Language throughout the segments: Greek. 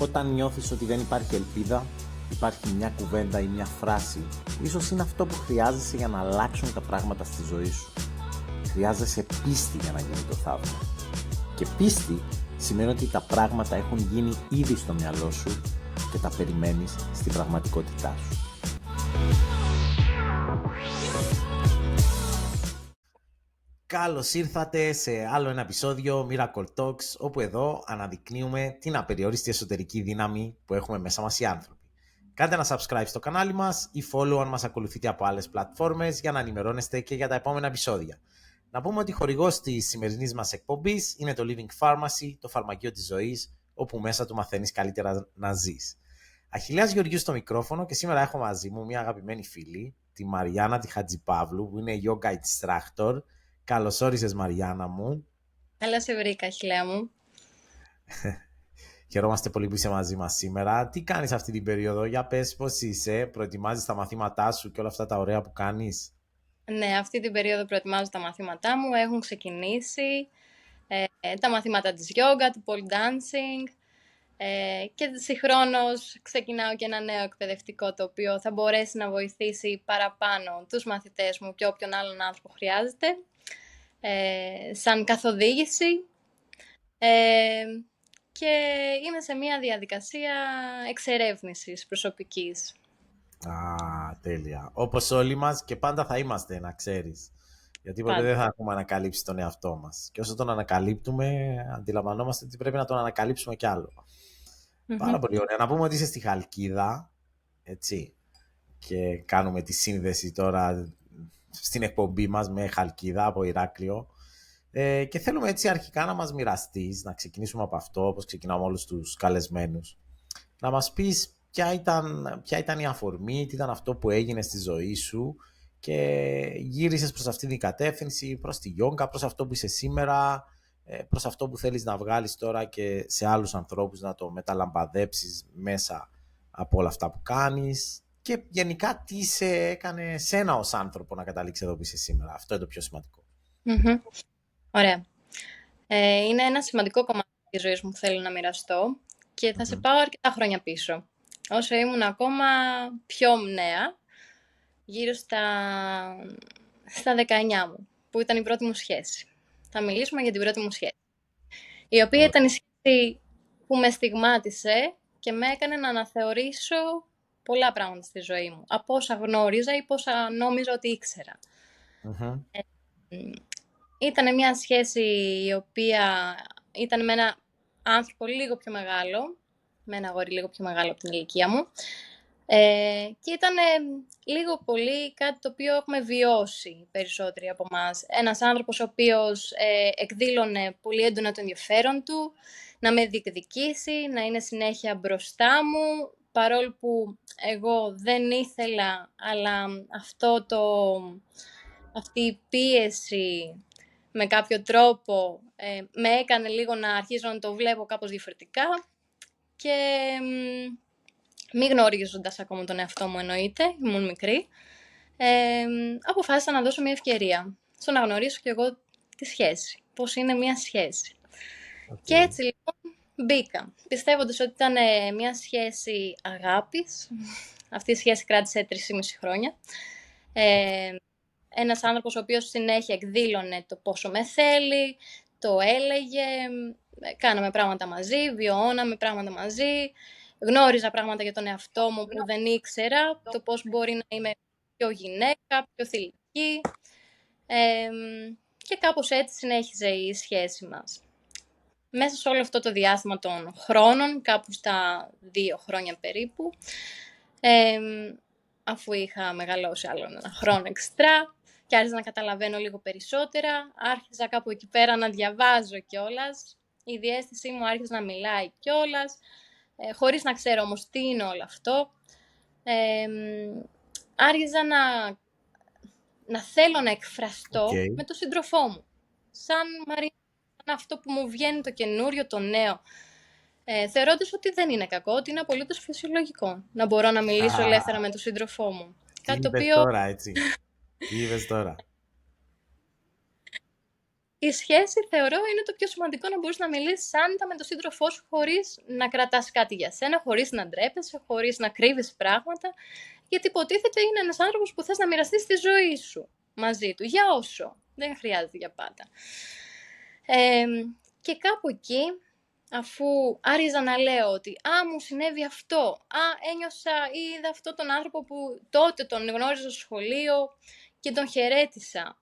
Όταν νιώθεις ότι δεν υπάρχει ελπίδα, υπάρχει μια κουβέντα ή μια φράση, ίσως είναι αυτό που χρειάζεσαι για να αλλάξουν τα πράγματα στη ζωή σου. Χρειάζεσαι πίστη για να γίνει το θαύμα. Και πίστη σημαίνει ότι τα πράγματα έχουν γίνει ήδη στο μυαλό σου και τα περιμένεις στην πραγματικότητά σου. Καλώς ήρθατε σε άλλο ένα επεισόδιο Miracle Talks, όπου εδώ αναδεικνύουμε την απεριόριστη εσωτερική δύναμη που έχουμε μέσα μας οι άνθρωποι. Κάντε ένα subscribe στο κανάλι μας ή follow αν μας ακολουθείτε από άλλες πλατφόρμες για να ενημερώνεστε και για τα επόμενα επεισόδια. Να πούμε ότι χορηγός της σημερινής μας εκπομπής είναι το Living Pharmacy, το φαρμακείο της ζωής, όπου μέσα του μαθαίνεις καλύτερα να ζεις. Αχιλλέας Γεωργίου στο μικρόφωνο και σήμερα έχω μαζί μου μια αγαπημένη φίλη, τη Μαριάννα τη Χατζηπαύλου, που είναι yoga instructor. Καλώς όρισες, Μαριάννα μου. Καλώς σε βρήκα, Αχιλλέα μου. Χαιρόμαστε πολύ που είσαι μαζί μας σήμερα. Τι κάνεις αυτή την περίοδο, για πες πώς είσαι, προετοιμάζεις τα μαθήματά σου και όλα αυτά τα ωραία που κάνεις? Ναι, αυτή την περίοδο προετοιμάζω τα μαθήματά μου. Έχουν ξεκινήσει τα μαθήματα της yoga, του pole dancing και συγχρόνως ξεκινάω και ένα νέο εκπαιδευτικό το οποίο θα μπορέσει να βοηθήσει παραπάνω τους μαθητές μου και όποιον άλλον άνθρωπο χρειάζεται, σαν καθοδήγηση. Και είμαι σε μια διαδικασία εξερεύνησης προσωπικής. Τέλεια. Όπως όλοι μας και πάντα θα είμαστε, να ξέρεις. Γιατί ποτέ δεν θα έχουμε ανακαλύψει τον εαυτό μας. Και όσο τον ανακαλύπτουμε, αντιλαμβανόμαστε ότι πρέπει να τον ανακαλύψουμε κι άλλο. Πάρα πολύ ωραία. Να πούμε ότι είσαι στη Χαλκίδα, έτσι. Και κάνουμε τη σύνδεση τώρα στην εκπομπή μας με Χαλκίδα από Ηράκλειο. Και θέλουμε έτσι αρχικά να μας μοιραστείς, να ξεκινήσουμε από αυτό, όπως ξεκινάμε όλους τους καλεσμένους. Να μας πεις ποια ήταν η αφορμή, τι ήταν αυτό που έγινε στη ζωή σου και γύρισες προς αυτή την κατεύθυνση, προς τη γιόγκα, προς αυτό που είσαι σήμερα, προς αυτό που θέλεις να βγάλεις τώρα και σε άλλους ανθρώπους να το μεταλαμπαδέψεις μέσα από όλα αυτά που κάνεις και γενικά τι σε έκανε σένα ως άνθρωπο να καταλήξεις εδώ που είσαι σήμερα. Αυτό είναι το πιο σημαντικό. Ωραία. Είναι ένα σημαντικό κομμάτι της ζωής μου που θέλω να μοιραστώ και θα σε πάω αρκετά χρόνια πίσω. Όσο ήμουν ακόμα πιο νέα, γύρω στα 19 μου, που ήταν η πρώτη μου σχέση. Θα μιλήσουμε για την πρώτη μου σχέση, η οποία ήταν η σχέση που με στιγμάτισε και με έκανε να αναθεωρήσω πολλά πράγματα στη ζωή μου, από όσα γνώριζα ή πόσα νόμιζα ότι ήξερα. Ήταν μια σχέση η οποία ήταν με ένα άνθρωπο λίγο πιο μεγάλο, με ένα αγόρι λίγο πιο μεγάλο από την ηλικία μου, και ήταν λίγο πολύ κάτι το οποίο έχουμε βιώσει περισσότεροι από εμάς. Ένας άνθρωπος ο οποίος εκδήλωνε πολύ έντονα το ενδιαφέρον του, να με διεκδικήσει, να είναι συνέχεια μπροστά μου, παρόλο που εγώ δεν ήθελα, αλλά αυτή η πίεση με κάποιο τρόπο με έκανε λίγο να αρχίζω να το βλέπω κάπως διαφορετικά και μη γνωρίζοντας ακόμα τον εαυτό μου, εννοείται, ήμουν μικρή, αποφάσισα να δώσω μια ευκαιρία στο να γνωρίσω κι εγώ τη σχέση, πώς είναι μια σχέση. Και έτσι λοιπόν μπήκα, πιστεύοντας ότι ήταν μια σχέση αγάπης. Αυτή η σχέση κράτησε 3,5 χρόνια. Ένας άνθρωπος ο οποίος συνέχεια εκδήλωνε το πόσο με θέλει, το έλεγε, κάναμε πράγματα μαζί, βιώναμε πράγματα μαζί, γνώριζα πράγματα για τον εαυτό μου που δεν ήξερα, το πώς μπορεί να είμαι πιο γυναίκα, πιο θηλυκή, και κάπως έτσι συνέχιζε η σχέση μας. Μέσα σε όλο αυτό το διάστημα των χρόνων, κάπου στα 2 χρόνια περίπου, αφού είχα μεγαλώσει άλλο ένα χρόνο εξτρά και άρχισα να καταλαβαίνω λίγο περισσότερα, άρχισα κάπου εκεί πέρα να διαβάζω κιόλας, η διαίσθησή μου άρχισε να μιλάει κιόλας, χωρίς να ξέρω όμως τι είναι όλο αυτό. Άρχισα να θέλω να εκφραστώ με τον σύντροφό μου, σαν Μαρίνα, σαν αυτό που μου βγαίνει το καινούριο, το νέο. Θεωρώντας ότι δεν είναι κακό, ότι είναι απολύτως φυσιολογικό να μπορώ να μιλήσω ελεύθερα με τον σύντροφό μου. Τι είπες τώρα, έτσι. Τι είπες τώρα. η σχέση θεωρώ είναι το πιο σημαντικό, να μπορείς να μιλήσεις άνετα με τον σύντροφό σου χωρίς να κρατάς κάτι για σένα, χωρίς να ντρέπεσαι, χωρίς να κρύβεις πράγματα. Γιατί υποτίθεται είναι ένας άνθρωπος που θες να μοιραστείς τη ζωή σου μαζί του, για όσο. Δεν χρειάζεται για πάντα. Και κάπου εκεί, αφού άρχιζα να λέω ότι μου συνέβη αυτό, ένιωσα ή είδα αυτόν τον άνθρωπο που τότε τον γνώριζα στο σχολείο και τον χαιρέτησα,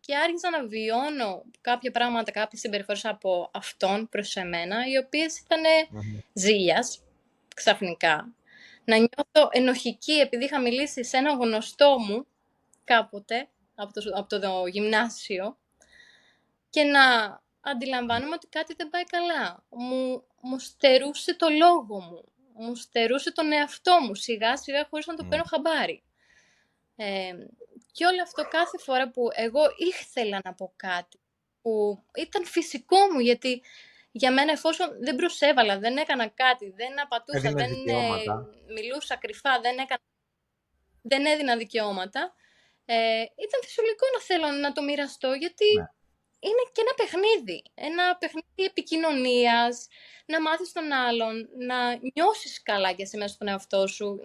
και άρχισα να βιώνω κάποια πράγματα, κάποιες συμπεριφορές από αυτόν προς εμένα, οι οποίες ήταν ζήλιας, ξαφνικά. Να νιώθω ενοχική επειδή είχα μιλήσει σε ένα γνωστό μου κάποτε, από το γυμνάσιο, και να αντιλαμβάνομαι ότι κάτι δεν πάει καλά. Μου στερούσε το λόγο μου, μου στερούσε τον εαυτό μου, σιγά σιγά, χωρίς να το παίρνω χαμπάρι. Και όλο αυτό κάθε φορά που εγώ ήθελα να πω κάτι, που ήταν φυσικό μου, γιατί για μένα εφόσον δεν προσέβαλα, δεν έκανα κάτι, δεν απατούσα, δεν μιλούσα κρυφά, δεν έδινα δικαιώματα, ήταν φυσιολογικό να θέλω να το μοιραστώ, γιατί είναι και ένα παιχνίδι. Ένα παιχνίδι επικοινωνίας, να μάθεις τον άλλον, να νιώσεις καλά και εσύ μέσα στον εαυτό σου,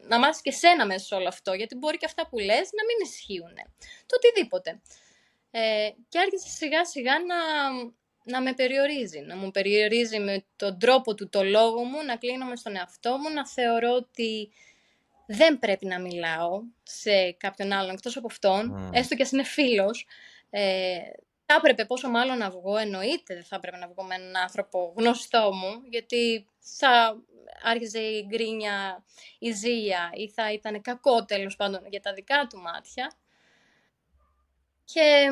να μάθεις και σένα μέσα σε όλο αυτό, γιατί μπορεί και αυτά που λες να μην ισχύουν. Το οτιδήποτε. Και άρχισε σιγά σιγά να με περιορίζει. Να μου περιορίζει με τον τρόπο του, το λόγο μου, να κλείνομαι στον εαυτό μου, να θεωρώ ότι δεν πρέπει να μιλάω σε κάποιον άλλον εκτός από αυτόν, έστω και ας είναι φίλος. Θα έπρεπε, πόσο μάλλον να βγω, εννοείται δεν θα έπρεπε να βγω με έναν άνθρωπο γνωστό μου, γιατί θα άρχιζε η γκρίνια, η ζήλια, ή θα ήταν κακό τέλος πάντων για τα δικά του μάτια. Και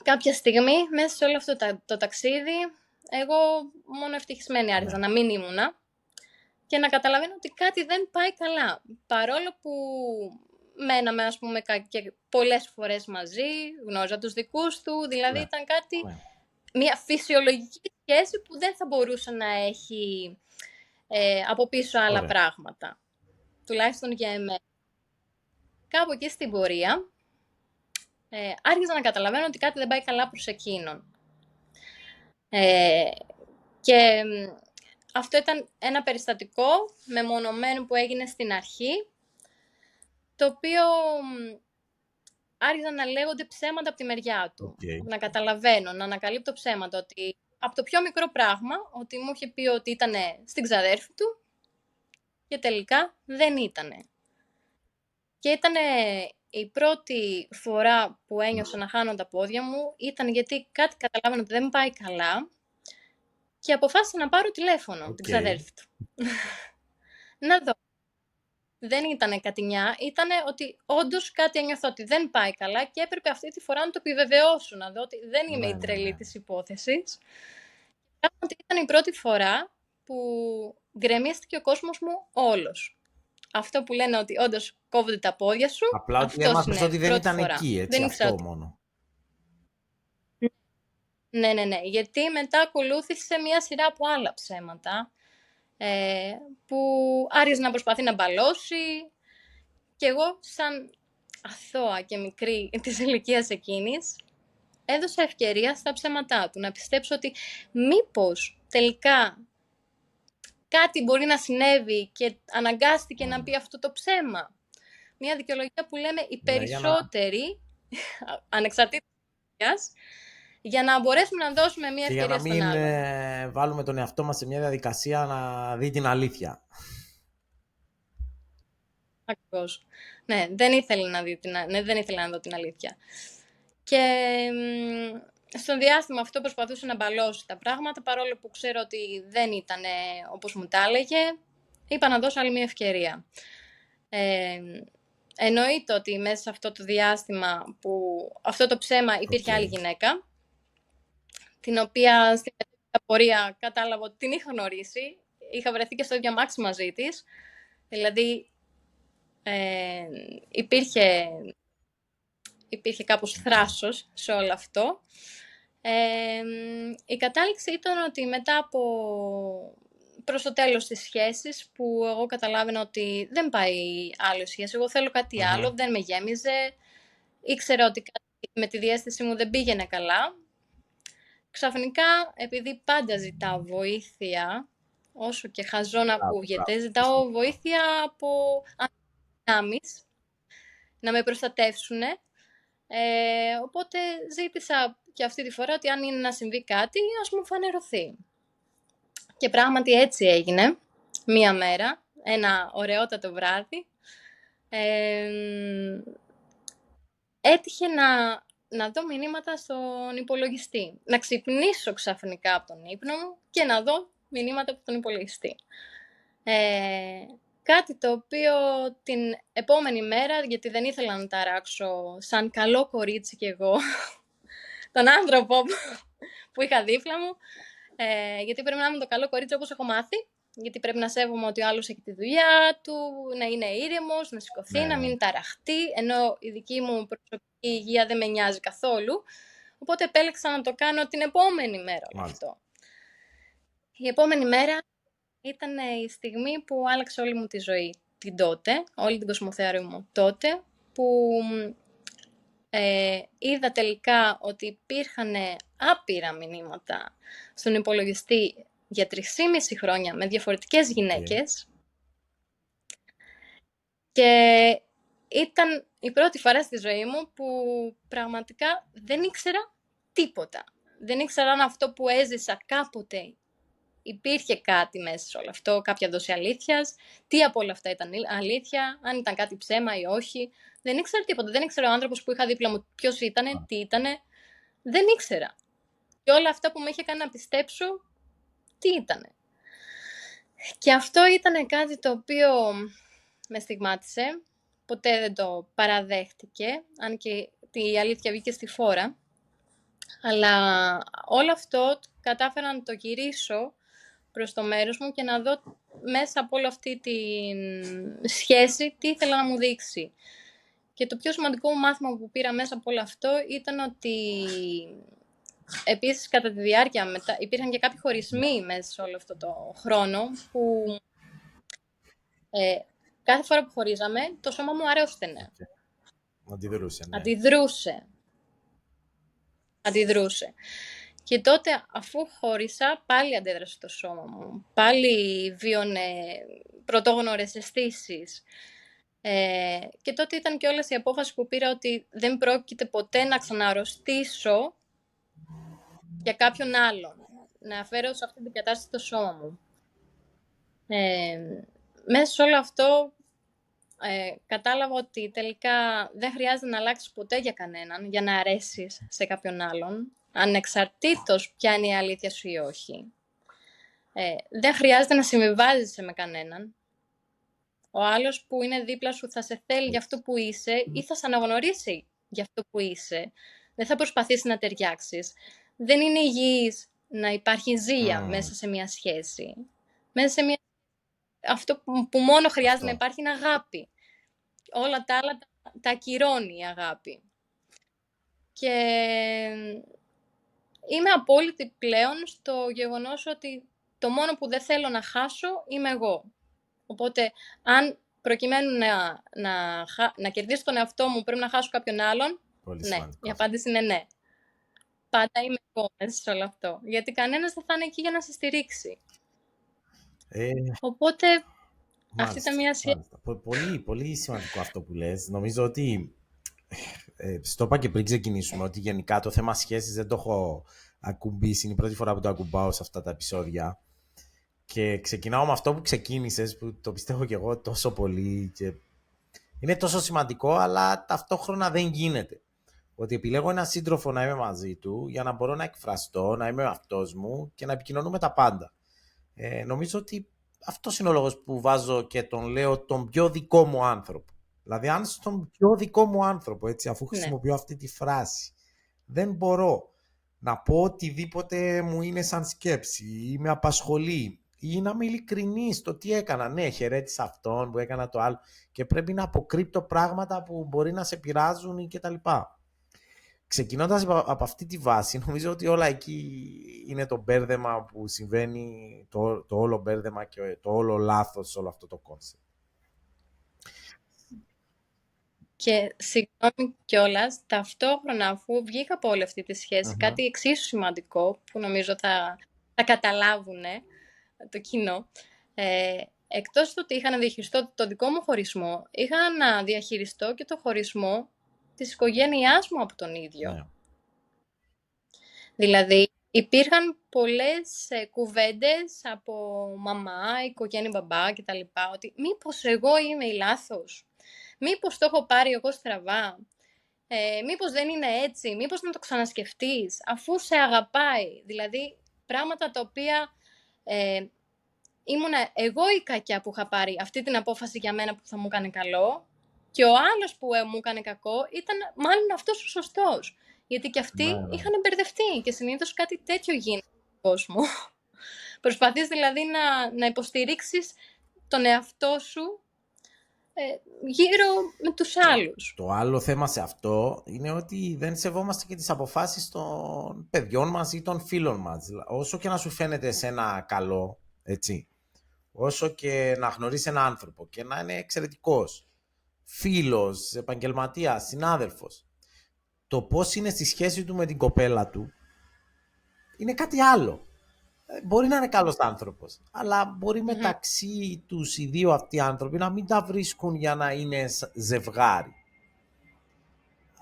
κάποια στιγμή, μέσα σε όλο αυτό το ταξίδι, εγώ μόνο ευτυχισμένη άρχιζα να μην ήμουνα και να καταλαβαίνω ότι κάτι δεν πάει καλά. Παρόλο που μέναμε, ας πούμε, και πολλές φορές μαζί, γνώριζα τους δικούς του, δηλαδή ήταν κάτι, μια φυσιολογική σχέση που δεν θα μπορούσε να έχει από πίσω άλλα πράγματα. Τουλάχιστον για εμένα. Κάπου εκεί στην πορεία, άρχισα να καταλαβαίνω ότι κάτι δεν πάει καλά προς εκείνον. Και αυτό ήταν ένα περιστατικό μεμονωμένο που έγινε στην αρχή, το οποίο άρχισαν να λέγονται ψέματα από τη μεριά του. Να καταλαβαίνω, να ανακαλύπτω ψέματα. Ότι από το πιο μικρό πράγμα, ότι μου είχε πει ότι ήταν στην ξαδέρφη του και τελικά δεν ήτανε. Και ήταν η πρώτη φορά που ένιωσα να χάνω τα πόδια μου, ήταν γιατί κάτι καταλάβαινα ότι δεν πάει καλά και αποφάσισα να πάρω τηλέφωνο την ξαδέρφη του. Να δω. Δεν ήταν κατηνιά, ήταν ότι όντως κάτι ένιωθω ότι δεν πάει καλά και έπρεπε αυτή τη φορά να το επιβεβαιώσω, να δω ότι δεν είμαι η τρελή της υπόθεσης. Πράγματι ήταν η πρώτη φορά που γκρεμίστηκε ο κόσμος μου όλος. Αυτό που λένε ότι όντως κόβονται τα πόδια σου, απλά ότι έμαθες ότι δεν ήταν εκεί, έτσι, δεν αυτό μόνο. Ναι, γιατί μετά ακολούθησε μια σειρά από άλλα ψέματα, που άρχισε να προσπαθεί να μπαλώσει και εγώ σαν αθώα και μικρή της ηλικίας εκείνης έδωσα ευκαιρία στα ψέματά του, να πιστέψω ότι μήπως τελικά κάτι μπορεί να συνέβη και αναγκάστηκε να πει αυτό το ψέμα. Μια δικαιολογία που λέμε οι περισσότεροι, ανεξαρτήτως για να μπορέσουμε να δώσουμε μια ευκαιρία στον άλλον. Για να μην βάλουμε τον εαυτό μας σε μια διαδικασία να δει την αλήθεια. Ακριβώς. Ναι, δεν ήθελα να δω την αλήθεια. Και στο διάστημα αυτό προσπαθούσε να μπαλώσει τα πράγματα, παρόλο που ξέρω ότι δεν ήταν όπως μου τα έλεγε, είπα να δώσω άλλη μια ευκαιρία. Εννοείται ότι μέσα σε αυτό το διάστημα που αυτό το ψέμα υπήρχε άλλη γυναίκα, την οποία στην πορεία κατάλαβα ότι την είχα γνωρίσει, είχα βρεθεί και στο ίδιο αμάξι μαζί της, δηλαδή υπήρχε κάπως θράσος σε όλο αυτό. Η κατάληξη ήταν ότι μετά από προς το τέλος της σχέσης, που εγώ καταλάβαινα ότι δεν πάει άλλο σχέση, εγώ θέλω κάτι άλλο, δεν με γέμιζε, ήξερα ότι κάτι με τη διαίσθηση μου δεν πήγαινε καλά. Ξαφνικά, επειδή πάντα ζητάω βοήθεια, όσο και χαζό να Μπράβο, ακούγεται, μπράβο. ζητάω βοήθεια από δυνάμεις να με προστατεύσουν. Οπότε ζήτησα και αυτή τη φορά ότι αν είναι να συμβεί κάτι, ας μου φανερωθεί. Και πράγματι έτσι έγινε. Μία μέρα, ένα ωραιότατο βράδυ, έτυχε να δω μηνύματα στον υπολογιστή. Να ξυπνήσω ξαφνικά από τον ύπνο μου και να δω μηνύματα από τον υπολογιστή. Κάτι το οποίο την επόμενη μέρα, γιατί δεν ήθελα να ταράξω σαν καλό κορίτσι κι εγώ, τον άνθρωπο που είχα δίπλα μου, γιατί πρέπει να είμαι το καλό κορίτσι όπως έχω μάθει, γιατί πρέπει να σέβομαι ότι ο άλλος έχει τη δουλειά του, να είναι ήρεμος, να σηκωθεί, να μην ταραχτεί, ενώ η δική μου προσωπική υγεία δεν με νοιάζει καθόλου. Οπότε επέλεξα να το κάνω την επόμενη μέρα όλο αυτό. Η επόμενη μέρα ήταν η στιγμή που άλλαξε όλη μου τη ζωή την τότε, όλη την κοσμοθεωρία μου τότε, που είδα τελικά ότι υπήρχαν άπειρα μηνύματα στον υπολογιστή για 3,5 χρόνια με διαφορετικές γυναίκες και ήταν η πρώτη φορά στη ζωή μου που πραγματικά δεν ήξερα τίποτα. Δεν ήξερα αν αυτό που έζησα κάποτε υπήρχε κάτι μέσα σε όλο αυτό, κάποια δόση αλήθειας, τι από όλα αυτά ήταν αλήθεια, αν ήταν κάτι ψέμα ή όχι. Δεν ήξερα τίποτα. Δεν ήξερα ο άνθρωπος που είχα δίπλα μου ποιος ήτανε, τι ήτανε. Δεν ήξερα. Και όλα αυτά που με είχε κάνει να πιστέψω, τι ήτανε. Και αυτό ήταν κάτι το οποίο με στιγμάτισε. Ποτέ δεν το παραδέχτηκε, αν και η αλήθεια βγήκε στη φόρα. Αλλά όλο αυτό κατάφερα να το γυρίσω προς το μέρος μου και να δω μέσα από όλη αυτή τη σχέση τι ήθελα να μου δείξει. Και το πιο σημαντικό μου μάθημα που πήρα μέσα από όλο αυτό ήταν ότι επίσης κατά τη διάρκεια υπήρχαν και κάποιοι χωρισμοί μέσα σε όλο αυτό το χρόνο που κάθε φορά που χωρίζαμε το σώμα μου αρρώστενε. Αντιδρούσε, ναι. Αντιδρούσε. Και τότε αφού χώρισα πάλι αντέδρασε το σώμα μου. Πάλι βίωνε πρωτόγνωρες αισθήσεις. Και τότε ήταν και όλες η απόφαση που πήρα ότι δεν πρόκειται ποτέ να ξαναρρωστήσω για κάποιον άλλον. Να φέρω σε αυτή την κατάσταση το σώμα μου. Μέσα σε όλο αυτό κατάλαβα ότι τελικά δεν χρειάζεται να αλλάξεις ποτέ για κανέναν για να αρέσεις σε κάποιον άλλον, ανεξαρτήτως ποια είναι η αλήθεια σου ή όχι. Δεν χρειάζεται να συμβιβάζεσαι με κανέναν. Ο άλλος που είναι δίπλα σου θα σε θέλει για αυτό που είσαι ή θα σε αναγνωρίσει για αυτό που είσαι. Δεν θα προσπαθήσει να ταιριάξεις. Δεν είναι υγιής να υπάρχει ζήλια μέσα σε μια σχέση. Αυτό που μόνο χρειάζεται να υπάρχει είναι αγάπη. Όλα τα άλλα τα ακυρώνει η αγάπη. Και είμαι απόλυτη πλέον στο γεγονός ότι το μόνο που δεν θέλω να χάσω είμαι εγώ. Οπότε, αν προκειμένου να κερδίσω τον εαυτό μου πρέπει να χάσω κάποιον άλλον, ναι, η απάντηση είναι ναι. Πάντα είμαι εγώ μέσα σε όλο αυτό. Γιατί κανένας δεν θα είναι εκεί για να σε στηρίξει. Οπότε, αυτή ήταν μια σχέση. Πολύ, πολύ σημαντικό αυτό που λες. Νομίζω ότι στο είπα και πριν ξεκινήσουμε ότι γενικά το θέμα σχέσης δεν το έχω ακουμπήσει. Είναι η πρώτη φορά που το ακουμπάω σε αυτά τα επεισόδια. Και ξεκινάω με αυτό που ξεκίνησες, που το πιστεύω και εγώ τόσο πολύ και είναι τόσο σημαντικό, αλλά ταυτόχρονα δεν γίνεται. Ότι επιλέγω έναν σύντροφο να είμαι μαζί του για να μπορώ να εκφραστώ, να είμαι αυτός μου και να επικοινωνούμε τα πάντα. Νομίζω ότι αυτός είναι ο λόγος που βάζω και τον λέω τον πιο δικό μου άνθρωπο. Δηλαδή, αν στον πιο δικό μου άνθρωπο, έτσι, αφού χρησιμοποιώ αυτή τη φράση, δεν μπορώ να πω οτιδήποτε μου είναι σαν σκέψη ή με απασχολεί ή να είμαι ειλικρινής στο τι έκανα. Ναι, χαιρέτησα αυτόν που έκανα το άλλο και πρέπει να αποκρύπτω πράγματα που μπορεί να σε πειράζουν κτλ. Ξεκινώντας από αυτή τη βάση, νομίζω ότι όλα εκεί είναι το μπέρδεμα που συμβαίνει, το όλο μπέρδεμα και το όλο λάθος σε όλο αυτό το κόνσεπτ. Και συγγνώμη κιόλας, ταυτόχρονα αφού βγήκα από όλη αυτή τη σχέση, κάτι εξίσου σημαντικό που νομίζω θα καταλάβουν το κοινό, εκτός του ότι είχα να διαχειριστώ το δικό μου χωρισμό, είχα να διαχειριστώ και το χωρισμό της οικογένειάς μου από τον ίδιο. Ναι. Δηλαδή, υπήρχαν πολλές κουβέντες από μαμά, οικογένεια, μπαμπά κτλ. Ότι μήπως εγώ είμαι η λάθος, μήπως το έχω πάρει εγώ στραβά, μήπως δεν είναι έτσι, μήπως να το ξανασκεφτείς, αφού σε αγαπάει. Δηλαδή, πράγματα τα οποία ήμουνα εγώ η κακιά που είχα πάρει αυτή την απόφαση για μένα που θα μου έκανε καλό και ο άλλος που μου έκανε κακό ήταν μάλλον αυτός ο σωστός. Γιατί και αυτοί είχαν μπερδευτεί και συνήθως κάτι τέτοιο γίνεται στον κόσμο. Προσπαθείς δηλαδή να υποστηρίξεις τον εαυτό σου γύρω με τους άλλους. Το άλλο θέμα σε αυτό είναι ότι δεν σεβόμαστε και τις αποφάσεις των παιδιών μας ή των φίλων μας. Όσο και να σου φαίνεται σε ένα καλό, έτσι, όσο και να γνωρίσει έναν άνθρωπο και να είναι εξαιρετικός, φίλος, επαγγελματίας, συνάδελφος, το πώς είναι στη σχέση του με την κοπέλα του είναι κάτι άλλο. Μπορεί να είναι καλός άνθρωπος, αλλά μπορεί μεταξύ τους οι δύο αυτοί άνθρωποι να μην τα βρίσκουν για να είναι ζευγάρι.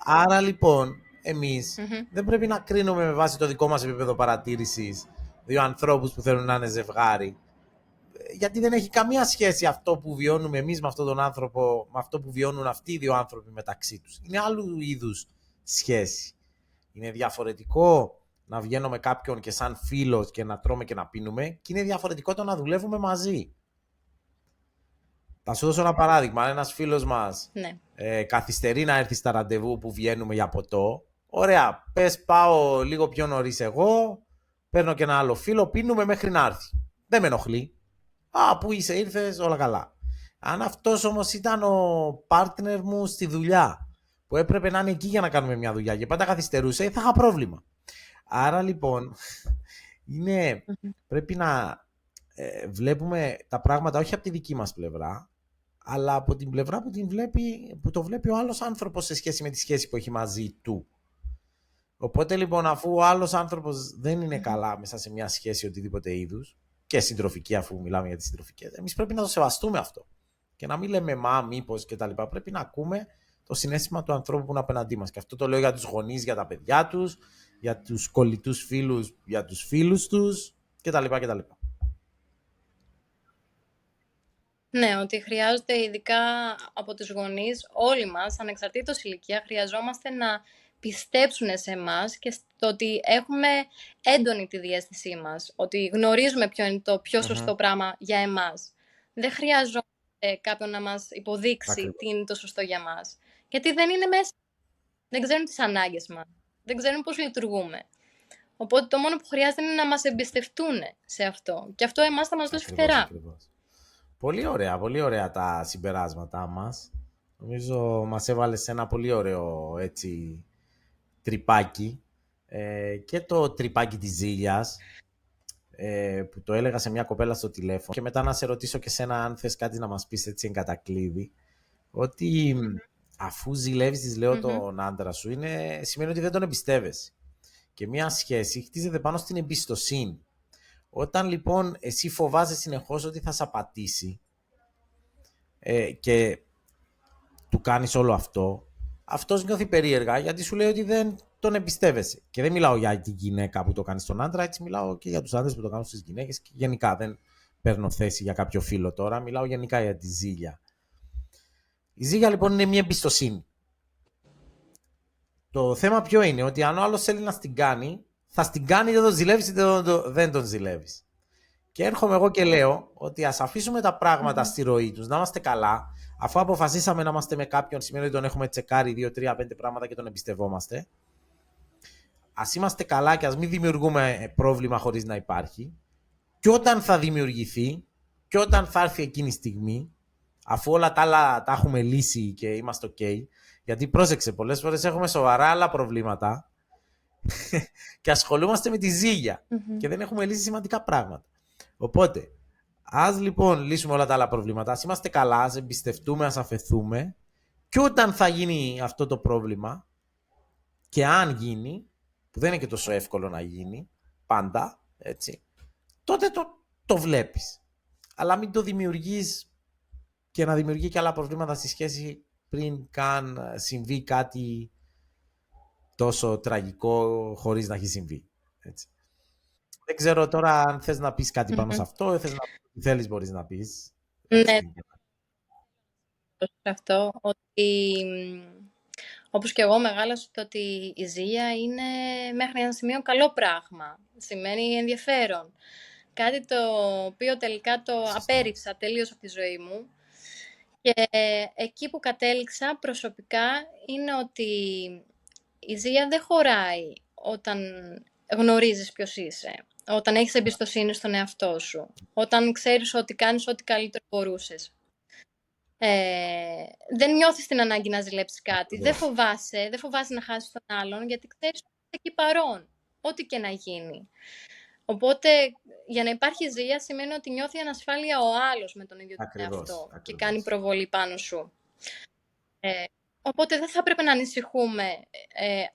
Άρα λοιπόν, εμείς δεν πρέπει να κρίνουμε με βάση το δικό μας επίπεδο παρατήρησης δύο ανθρώπους που θέλουν να είναι ζευγάρι. Γιατί δεν έχει καμία σχέση αυτό που βιώνουμε εμείς με αυτόν τον άνθρωπο, με αυτό που βιώνουν αυτοί οι δύο άνθρωποι μεταξύ τους. Είναι άλλου είδους σχέση. Είναι διαφορετικό να βγαίνω με κάποιον και σαν φίλος και να τρώμε και να πίνουμε και είναι διαφορετικό το να δουλεύουμε μαζί. Θα σου δώσω ένα παράδειγμα. Ένας φίλος μας καθυστερεί να έρθει στα ραντεβού που βγαίνουμε για ποτό. Ωραία, πες πάω λίγο πιο νωρίς εγώ, παίρνω και ένα άλλο φίλο, πίνουμε μέχρι να έρθει. Δεν με ενοχλεί. Πού είσαι, ήρθες, όλα καλά. Αν αυτός όμως ήταν ο partner μου στη δουλειά, που έπρεπε να είναι εκεί για να κάνουμε μια δουλειά και πάντα καθυστερούσε, θα είχα πρόβλημα. Άρα λοιπόν, πρέπει να βλέπουμε τα πράγματα όχι από τη δική μας πλευρά, αλλά από την πλευρά που το βλέπει ο άλλος άνθρωπος σε σχέση με τη σχέση που έχει μαζί του. Οπότε λοιπόν, αφού ο άλλος άνθρωπος δεν είναι καλά μέσα σε μια σχέση οτιδήποτε είδους, και συντροφική, αφού μιλάμε για τις συντροφικές, εμείς πρέπει να το σεβαστούμε αυτό. Και να μην λέμε μήπως και τα λοιπά. Πρέπει να ακούμε το συναίσθημα του ανθρώπου που είναι απέναντί μας. Και αυτό το λέω για τους γονείς, για τα παιδιά τους, για τους κολλητούς φίλους, για τους φίλους τους κτλ. Ναι, ότι χρειάζεται ειδικά από τους γονείς, όλοι μας, ανεξαρτήτως ηλικία, χρειαζόμαστε να πιστέψουν σε εμάς και στο ότι έχουμε έντονη τη διαίσθησή μας, ότι γνωρίζουμε ποιο είναι το πιο σωστό πράγμα για εμάς. Δεν χρειαζόμαστε κάποιον να μας υποδείξει τι είναι το σωστό για μας, γιατί δεν είναι μέσα. Δεν ξέρουν τις ανάγκες μας, δεν ξέρουν πώς λειτουργούμε. Οπότε το μόνο που χρειάζεται είναι να μας εμπιστευτούν σε αυτό. Και αυτό εμάς θα μας δώσει φτερά. Πολύ ωραία τα συμπεράσματά μας. Νομίζω μας έβαλε σε ένα πολύ ωραίο έτσι τρυπάκι. Και το τρυπάκι της ζήλιας, που το έλεγα σε μια κοπέλα στο τηλέφωνο. Και μετά να σε ρωτήσω και σένα αν θες κάτι να μας πεις έτσι εν κατακλείδη. Ότι αφού ζηλεύεις, της λέω, τον άντρα σου, σημαίνει ότι δεν τον εμπιστεύεσαι. Και μια σχέση χτίζεται πάνω στην εμπιστοσύνη. Όταν λοιπόν εσύ φοβάσαι συνεχώς ότι θα σε απατήσει και του κάνεις όλο αυτό, αυτός νιώθει περίεργα γιατί σου λέει ότι δεν τον εμπιστεύεσαι. Και δεν μιλάω για τη γυναίκα που το κάνει στον άντρα, έτσι μιλάω και για τους άντρες που το κάνουν στις γυναίκες και γενικά δεν παίρνω θέση για κάποιο φίλο τώρα, μιλάω γενικά για τη ζήλια. Η ζήλια λοιπόν είναι μια εμπιστοσύνη. Το θέμα ποιο είναι, ότι αν ο άλλος θέλει να στην κάνει, θα στην κάνει, δεν τον ζηλεύεις ή δεν τον ζηλεύεις. Και έρχομαι εγώ και λέω ότι ας αφήσουμε τα πράγματα στη ροή τους, να είμαστε καλά. Αφού αποφασίσαμε να είμαστε με κάποιον, σημαίνει ότι τον έχουμε τσεκάρει 2, 3, 5 πράγματα και τον εμπιστευόμαστε. Ας είμαστε καλά και ας μην δημιουργούμε πρόβλημα χωρίς να υπάρχει. Και όταν θα δημιουργηθεί, και όταν θα έρθει εκείνη η στιγμή, αφού όλα τα άλλα τα έχουμε λύσει και είμαστε ok, γιατί πρόσεξε, πολλές φορές έχουμε σοβαρά άλλα προβλήματα και ασχολούμαστε με τη ζήλια και δεν έχουμε λύσει σημαντικά πράγματα. Οπότε, ας λοιπόν λύσουμε όλα τα άλλα προβλήματα, ας είμαστε καλά, ας εμπιστευτούμε, ας αφεθούμε Και όταν θα γίνει αυτό το πρόβλημα, και αν γίνει, που δεν είναι και τόσο εύκολο να γίνει, πάντα, έτσι, τότε το βλέπεις. Αλλά μην το δημιουργείς και να δημιουργεί και άλλα προβλήματα στη σχέση πριν καν συμβεί κάτι τόσο τραγικό χωρίς να έχει συμβεί. Έτσι. Δεν ξέρω τώρα αν θες να πεις κάτι πάνω σε αυτό, θες να πεις, θέλεις μπορείς να πεις. Ναι, σε αυτό, ότι όπως και εγώ μεγάλωσα το ότι η ζήλια είναι μέχρι ένα σημείο καλό πράγμα. Σημαίνει ενδιαφέρον. Κάτι το οποίο τελικά το απέρριψα τελείως από τη ζωή μου. Και εκεί που κατέληξα προσωπικά είναι ότι η ζήλια δεν χωράει όταν γνωρίζεις ποιος είσαι, όταν έχεις εμπιστοσύνη στον εαυτό σου, όταν ξέρεις ότι κάνεις ό,τι καλύτερο μπορούσες. Δεν νιώθεις την ανάγκη να ζηλέψεις κάτι, δεν φοβάσαι να χάσεις τον άλλον, γιατί ξέρεις ότι είσαι εκεί παρόν, ό,τι και να γίνει. Οπότε, για να υπάρχει ζήλια σημαίνει ότι νιώθει ανασφάλεια ο άλλος με τον ίδιο τον εαυτό και κάνει προβολή πάνω σου. Οπότε δεν θα έπρεπε να ανησυχούμε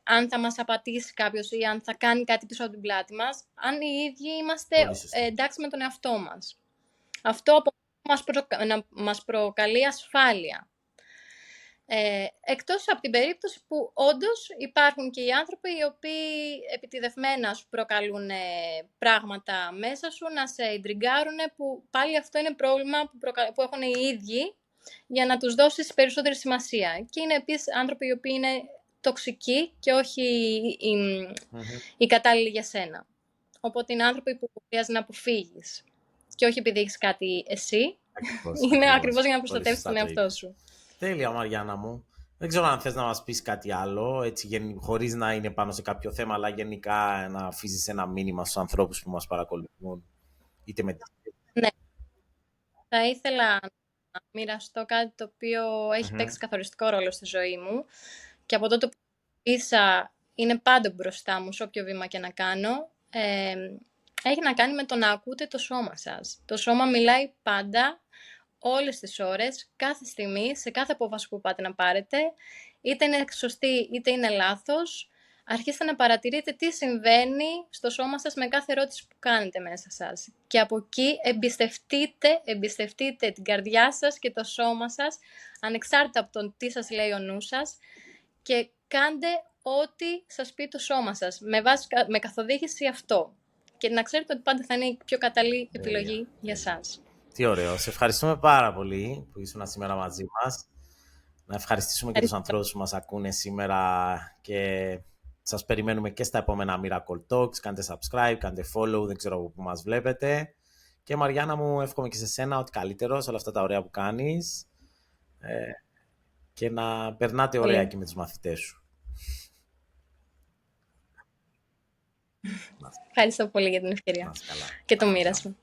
αν θα μας απατήσει κάποιος ή αν θα κάνει κάτι πίσω από την πλάτη μας, αν οι ίδιοι είμαστε εντάξει με τον εαυτό μας. Αυτό μας προκαλεί ασφάλεια. Εκτός από την περίπτωση που όντως υπάρχουν και οι άνθρωποι οι οποίοι επιτηδευμένα σου προκαλούν πράγματα μέσα σου, να σε ιντριγκάρουν, που πάλι αυτό είναι πρόβλημα που έχουν οι ίδιοι, για να τους δώσεις περισσότερη σημασία. Και είναι επίσης άνθρωποι οι οποίοι είναι τοξικοί και όχι οι κατάλληλοι για σένα. Οπότε είναι άνθρωποι που χρειάζεται να αποφύγεις. Και όχι επειδή έχεις κάτι εσύ, είναι ακριβώς για να προστατεύσεις τον εαυτό σου. Τέλεια, Μαριάννα μου. Δεν ξέρω αν θες να μας πεις κάτι άλλο, έτσι, χωρίς να είναι πάνω σε κάποιο θέμα, αλλά γενικά να αφήσεις ένα μήνυμα στους ανθρώπους που μας παρακολουθούν. Είτε με... Ναι. Θα ήθελα να μοιραστώ κάτι το οποίο έχει παίξει καθοριστικό ρόλο στη ζωή μου και από τότε που ίσα είναι πάντα μπροστά μου σε όποιο βήμα και να κάνω. Έχει να κάνει με το να ακούτε το σώμα σας. Το σώμα μιλάει πάντα, όλες τις ώρες, κάθε στιγμή, σε κάθε απόφαση που πάτε να πάρετε, είτε είναι σωστή είτε είναι λάθος. Αρχίστε να παρατηρείτε τι συμβαίνει στο σώμα σας με κάθε ερώτηση που κάνετε μέσα σας. Και από εκεί εμπιστευτείτε την καρδιά σας και το σώμα σας, ανεξάρτητα από το τι σας λέει ο νους σας, και κάντε ό,τι σας πει το σώμα σας, με καθοδήγηση αυτό. Και να ξέρετε ότι πάντα θα είναι η πιο κατάλληλη επιλογή για σας. Τι ωραίο. Σε ευχαριστούμε πάρα πολύ που ήσουν σήμερα μαζί μας. Να ευχαριστήσουμε και τους ανθρώπους που μας ακούνε σήμερα και σας περιμένουμε και στα επόμενα Miracle Talks. Κάντε subscribe, κάντε follow, δεν ξέρω που μας βλέπετε. Και Μαριάννα μου, εύχομαι και σε σένα ότι καλύτερο σε όλα αυτά τα ωραία που κάνεις και να περνάτε ωραία και με τους μαθητές σου. Ευχαριστώ πολύ για την ευκαιρία και το μοίρασμα.